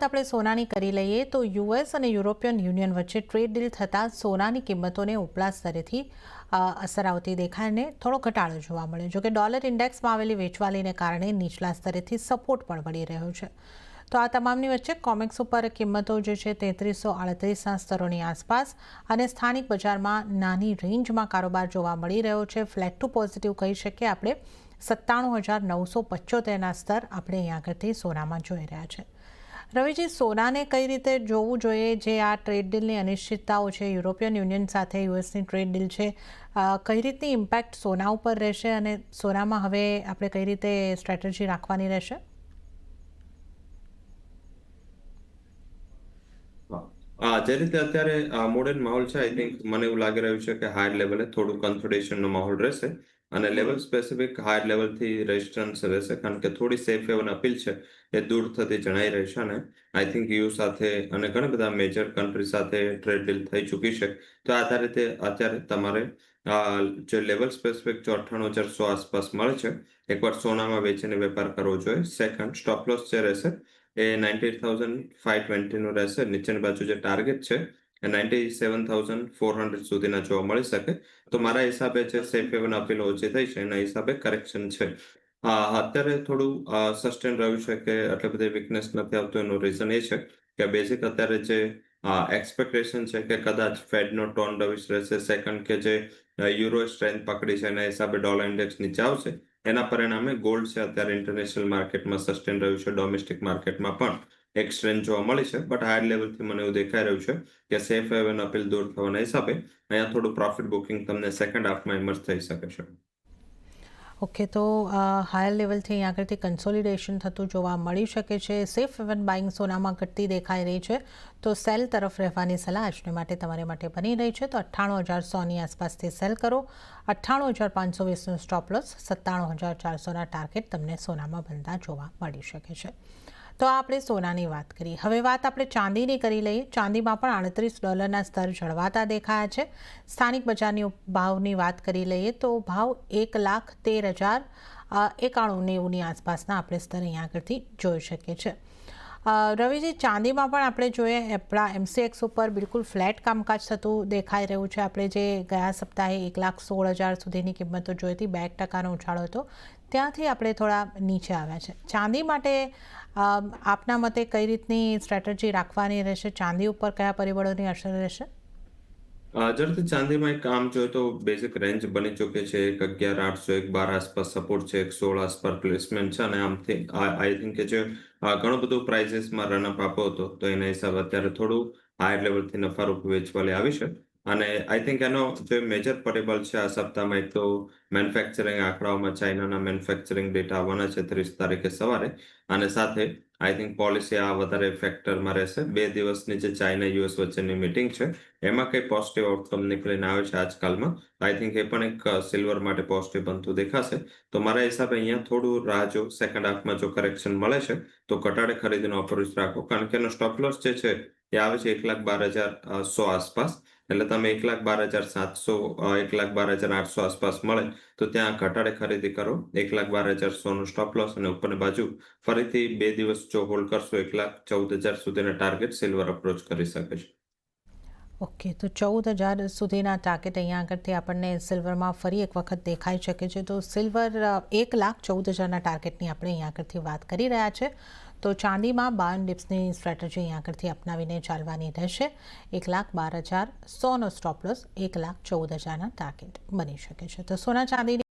આપણે સોનાની કરી લઈએ તો યુએસ અને યુરોપિયન યુનિયન વચ્ચે ટ્રેડ ડીલ થતાં સોનાની કિંમતોને ઉપલા સ્તરેથી અસર આવતી દેખાઈને થોડો ઘટાડો જોવા મળ્યો. જોકે ડોલર ઇન્ડેક્સમાં આવેલી વેચવાલીને કારણે નીચલા સ્તરેથી સપોર્ટ પણ મળી રહ્યો છે. તો આ તમામની વચ્ચે કોમેક્સ ઉપર કિંમતો જે છે 3338ના સ્તરોની આસપાસ અને સ્થાનિક બજારમાં નાની રેન્જમાં કારોબાર જોવા મળી રહ્યો છે. ફ્લેટ ટુ પોઝિટિવ કહી શકીએ આપણે. 97,975ના સ્તર આપણે અહીં આગળથી સોનામાં જોઈ રહ્યા છે. રવિજી, સોનાને કઈ રીતે જોવું જોઈએ જે આ ટ્રેડ ડીલની અનિશ્ચિતતાઓ છે, યુરોપિયન યુનિયન સાથે યુએસની ટ્રેડ ડીલ છે, કઈ રીતની ઇમ્પેક્ટ સોના ઉપર રહેશે અને સોનામાં હવે આપણે કઈ રીતે સ્ટ્રેટેજી રાખવાની રહેશે? જે રીતે અત્યારે મોડર્ન માહોલ છે, આઈ થિંક મને એવું લાગી રહ્યું છે કે હાયર લેવલે થોડું કન્સોલિડેશનનો માહોલ રહેશે અને લેવલ સ્પેસિફિક હાયર લેવલથી રેઝિસ્ટન્સ રહેશે, કારણ કે થોડી સેફ હેવન અપીલ છે એ દૂર થતી જણાઈ રહી છે. અને આઈ થિંક યુ સાથે અને ઘણા બધા મેજર કન્ટ્રી સાથે ટ્રેડ ડીલ થઈ ચૂકી છે. તો આ રીતે અત્યારે તમારે જે લેવલ સ્પેસિફિક 98,100 આસપાસ મળે છે, એકવાર સોનામાં વેચીને વેપાર કરવો જોઈએ. સેકન્ડ, સ્ટોપ લોસ જે રહેશે એ 98,520નું રહેશે. નીચેની બાજુ જે ટાર્ગેટ છે એ 97,400 સુધીના જોવા મળી શકે. તો મારા હિસાબે જે સેફ હેવન અપીલ ઓછી થઈ છે એના હિસાબે કરેક્શન છે. અત્યારે થોડું સસ્ટેન રહ્યું છે કે આટલી બધી વીકનેસ નથી આવતું. એનું રીઝન એ છે કે બેઝિક અત્યારે જે એક્સપેક્ટેશન છે કે કદાચ ફેડનો ટોન ડવિશ રહેશે. સેકન્ડ, કે જે યુરો સ્ટ્રેન્થ પકડી છે એના હિસાબે ડોલર ઇન્ડેક્સ નીચે આવશે. એના પરિણામે ગોલ્ડ છે અત્યારે ઇન્ટરનેશનલ માર્કેટમાં સસ્ટેન રહ્યું છે. ડોમેસ્ટિક માર્કેટમાં પણ એક સ્ટ્રેન્થ જોવા મળી છે, બટ હાયર લેવલથી મને એવું દેખાઈ રહ્યું છે કે સેફ હેવન અપીલ દૂર થવાના હિસાબે અહીંયા થોડું પ્રોફિટ બુકિંગ તમને સેકન્ડ હાફમાં ઇમર્જ થઈ શકે છે. ઓકે, તો હાયર લેવલથી અહીં આગળથી કન્સોલિડેશન થતું જોવા મળી શકે છે. સેફ હેવન બાઇંગ સોનામાં ઘટતી દેખાઈ રહી છે, તો સેલ તરફ રહેવાની સલાહ આજને માટે તમારે માટે બની રહી છે. તો 98,100ની આસપાસથી સેલ કરો. 98,520નું સ્ટોપ લોસ, 97,400ના ટાર્ગેટ તમને સોનામાં બનતા જોવા મળી શકે છે. તો આપણે સોનાની વાત કરી. હવે વાત આપણે ચાંદીની કરી લઈએ. ચાંદીમાં પણ $38ના સ્તર જળવાતા દેખાયા છે. સ્થાનિક બજારની ભાવની વાત કરી લઈએ તો ભાવ 1,13,91,90ની આસપાસના આપણે સ્તર અહીંયા આગળથી જોઈ શકીએ છીએ. રવિજી, ચાંદીમાં પણ આપણે જોઈએ આપણા MCX ઉપર બિલકુલ ફ્લેટ કામકાજ થતું દેખાઈ રહ્યું છે. આપણે જે ગયા સપ્તાહે 1,16,000 સુધીની કિંમતો જોઈ હતી, 2% ઉછાળો હતો, ત્યાંથી આપણે થોડા નીચે આવ્યા છે. ચાંદી માટે આપના મતે કઈ રીતની સ્ટ્રેટેજી રાખવાની રહેશે? ચાંદી ઉપર કયા પરિબળોની અસર રહેશે? ઝડપથી ચાંદીમાં એક આમ જોઈએ તો બેઝિક રેન્જ બની ચૂકી છે. 11,800, 1,12 આસપાસ સપોર્ટ છે, 1,16 આસપાસ પ્લેસમેન્ટ છે. અને આમથી આઈ થિંક કે જે ઘણું બધું પ્રાઇઝીસમાં રનઅપ આપ્યો હતો, તો એના હિસાબે અત્યારે થોડું હાયર લેવલથી નફારૂપ વેચવાલી આવી છે. અને આઈ થિંક એનો જે મેજર પરિબળ છે આ સપ્તાહમાં, એક તો મેન્યુફેક્ચરિંગ આંકડાઓમાં ચાઇનાના મેન્યુફેક્ચરિંગ ડેટા આવવાના છે 30 તારીખે સવારે. અને સાથે આઈ થિંક પોલિસી આ વધારે ફેક્ટરમાં રહેશે. 2 દિવસની જે ચાઇના યુએસ વચ્ચેની મીટિંગ છે એમાં કઈ પોઝિટિવ આઉટકમ નીકળીને આવે છે આજકાલમાં, આઈ થિંક એ પણ એક સિલ્વર માટે પોઝિટિવ બનતું દેખાશે. તો મારા હિસાબે અહીંયા થોડું રાહ જો. સેકન્ડ હાફમાં જો કરેક્શન મળે છે તો ઘટાડે ખરીદીનો અપ્રોચ રાખો, કારણ કે એનો સ્ટોપ લોસ જે છે એ આવે છે 1,12,100 આસપાસ. એટલે તમે 1,12,700, 1,12,800 આસપાસ મળે તો ત્યાં ઘટાડે ખરીદી કરો. 1,12,100નું સ્ટોપ લોસ અને ઉપરની બાજુ ફરીથી 2 દિવસ જો હોલ્ડ કરશો 1,14,000 સુધીના ટાર્ગેટ સિલ્વર અપ્રોચ કરી શકે છે. ઓકે, તો 14,000 સુધીના ટાર્ગેટ અહીંયા આગળથી આપણને સિલ્વરમાં ફરી એક વખત દેખાઈ શકે છે. તો સિલ્વર 1,14,000ના ટાર્ગેટની આપણે અહીંયા આગળથી વાત કરી રહ્યા છે. તો ચાંદીમાં 52 ડિપ્સની સ્ટ્રેટેજી અહીંયા આગળથી અપનાવીને ચાલવાની રહેશે. 1,12,100નો સ્ટોપ લોસ, 1,14,000ના ટાર્ગેટ બની શકે છે. તો સોના ચાંદીની